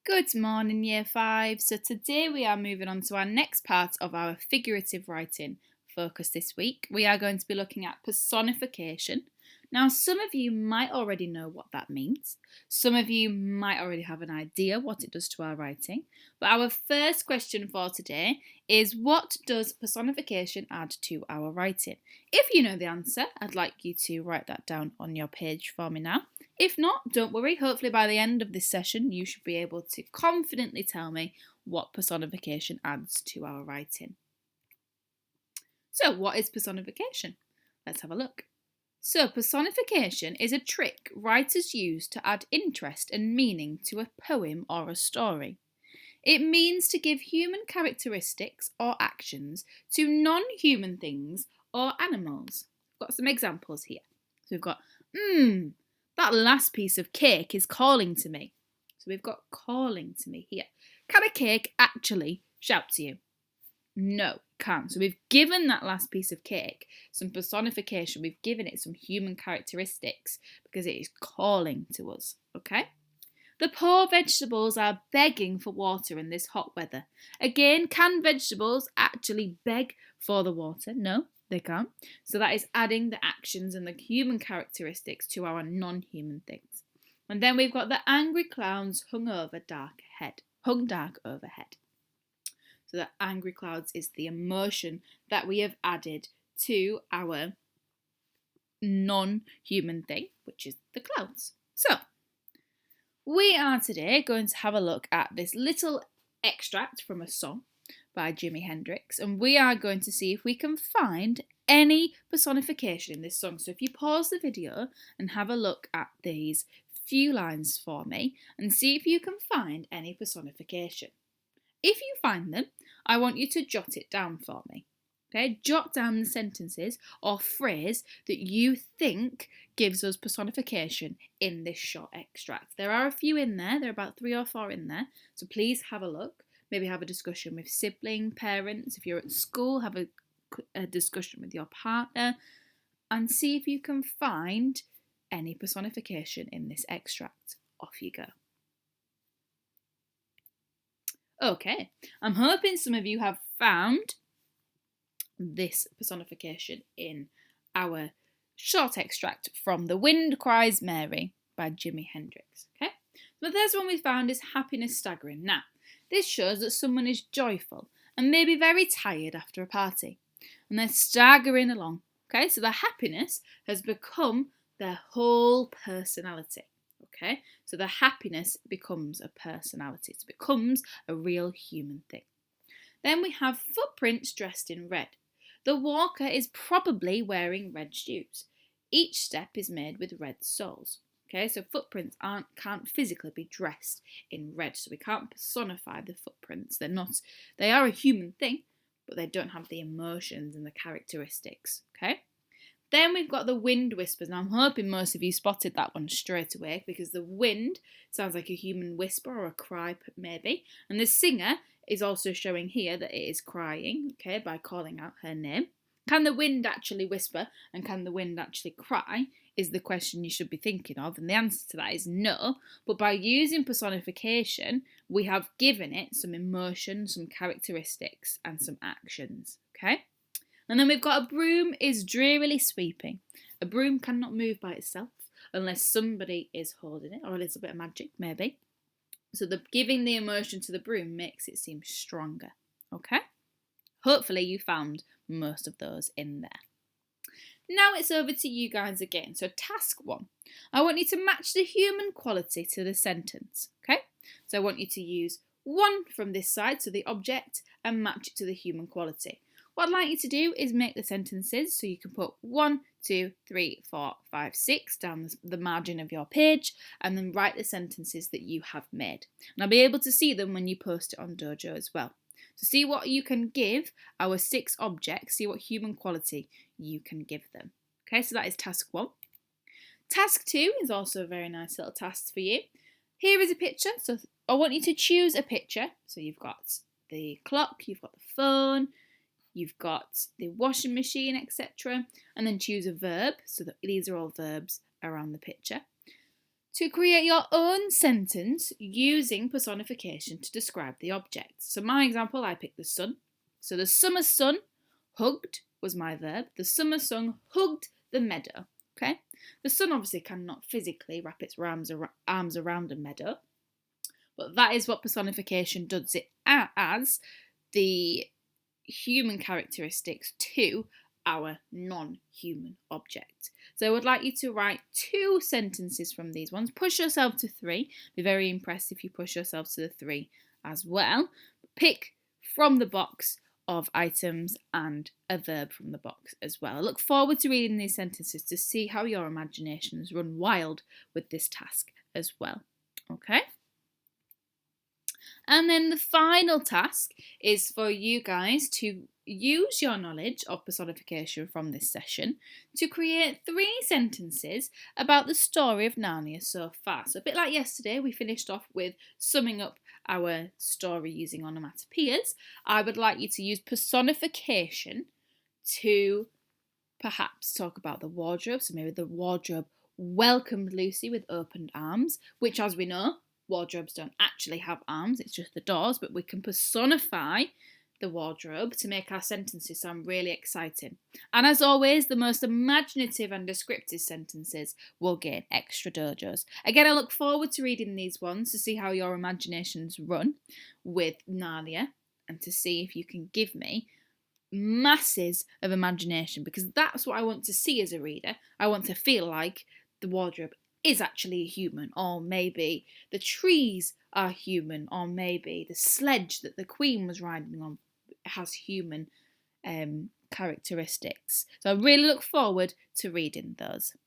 Good morning, Year 5. So today we are moving on to our next part of our figurative writing focus this week. We are going to be looking at personification. Now, some of you might already know what that means. Some of you might already have an idea what it does to our writing. But our first question for today is, what does personification add to our writing? If you know the answer, I'd like you to write that down on your page for me now. If not, don't worry. Hopefully by the end of this session, you should be able to confidently tell me what personification adds to our writing. So, what is personification? Let's have a look. So, personification is a trick writers use to add interest and meaning to a poem or a story. It means to give human characteristics or actions to non-human things or animals. I've got some examples here. So we've got, that last piece of cake is calling to me. So we've got calling to me here. Can a cake actually shout to you? No, it can't. So we've given that last piece of cake some personification. We've given it some human characteristics because it is calling to us, okay? The poor vegetables are begging for water in this hot weather. Again, can vegetables actually beg for the water? No, they can't. So that is adding the actions and the human characteristics to our non-human things. And then we've got the angry clouds hung dark overhead. So the angry clouds is the emotion that we have added to our non-human thing, which is the clouds. So we are today going to have a look at this little extract from a song by Jimi Hendrix, and we are going to see if we can find any personification in this song. So if you pause the video and have a look at these few lines for me and see if you can find any personification. If you find them, I want you to jot it down for me. Okay, jot down the sentences or phrase that you think gives us personification in this short extract. There are a few in there, there are about 3 or 4 in there, so please have a look. Maybe have a discussion with sibling, parents. If you're at school, have a discussion with your partner and see if you can find any personification in this extract. Off you go. Okay, I'm hoping some of you have found this personification in our short extract from The Wind Cries Mary by Jimi Hendrix. Okay, so the first one we found is happiness staggering. Now, this shows that someone is joyful and maybe very tired after a party, and they're staggering along. Okay, so the happiness has become their whole personality. Okay, so the happiness becomes a personality. It becomes a real human thing. Then we have footprints dressed in red. The walker is probably wearing red shoes. Each step is made with red soles. Okay, so footprints can't physically be dressed in red, so we can't personify the footprints. They are a human thing, but they don't have the emotions and the characteristics. Okay. Then we've got the wind whispers. Now I'm hoping most of you spotted that one straight away because the wind sounds like a human whisper or a cry maybe. And the singer is also showing here that it is crying, okay, by calling out her name. Can the wind actually whisper and can the wind actually cry is the question you should be thinking of. And the answer to that is no. But by using personification, we have given it some emotion, some characteristics and some actions, okay? And then we've got a broom is drearily sweeping. A broom cannot move by itself unless somebody is holding it, or a little bit of magic maybe. So giving the emotion to the broom makes it seem stronger. Okay? Hopefully you found most of those in there. Now it's over to you guys again. So task 1. I want you to match the human quality to the sentence. Okay? So I want you to use 1 from this side, so the object, and match it to the human quality. What I'd like you to do is make the sentences, so you can put 1, 2, 3, 4, 5, 6 down the margin of your page, and then write the sentences that you have made. And I'll be able to see them when you post it on Dojo as well. So see what you can give our 6 objects, see what human quality you can give them. Okay, so that is task 1. Task 2 is also a very nice little task for you. Here is a picture, so I want you to choose a picture. So you've got the clock, you've got the phone, you've got the washing machine, etc. And then choose a verb, so that these are all verbs around the picture. to create your own sentence using personification to describe the object. So my example, I picked the sun. So the summer sun hugged was my verb. The summer sun hugged the meadow. Okay? The sun obviously cannot physically wrap its arms around a meadow, but that is what personification does it as the human characteristics to our non-human object. So I would like you to write 2 sentences from these ones. Push yourself to 3. Be very impressed if you push yourself to the 3 as well. Pick from the box of items and a verb from the box as well. I look forward to reading these sentences to see how your imaginations run wild with this task as well. Okay? And then the final task is for you guys to use your knowledge of personification from this session to create 3 sentences about the story of Narnia so far. So a bit like yesterday, we finished off with summing up our story using onomatopoeias. I would like you to use personification to perhaps talk about the wardrobe. So maybe the wardrobe welcomed Lucy with opened arms, which, as we know, wardrobes don't actually have arms, it's just the doors, but we can personify the wardrobe to make our sentences sound really exciting. And as always, the most imaginative and descriptive sentences will gain extra dojos. Again, I look forward to reading these ones to see how your imaginations run with Narnia and to see if you can give me masses of imagination, because that's what I want to see as a reader. I want to feel like the wardrobe is actually a human, or maybe the trees are human, or maybe the sledge that the Queen was riding on has human characteristics. So I really look forward to reading those.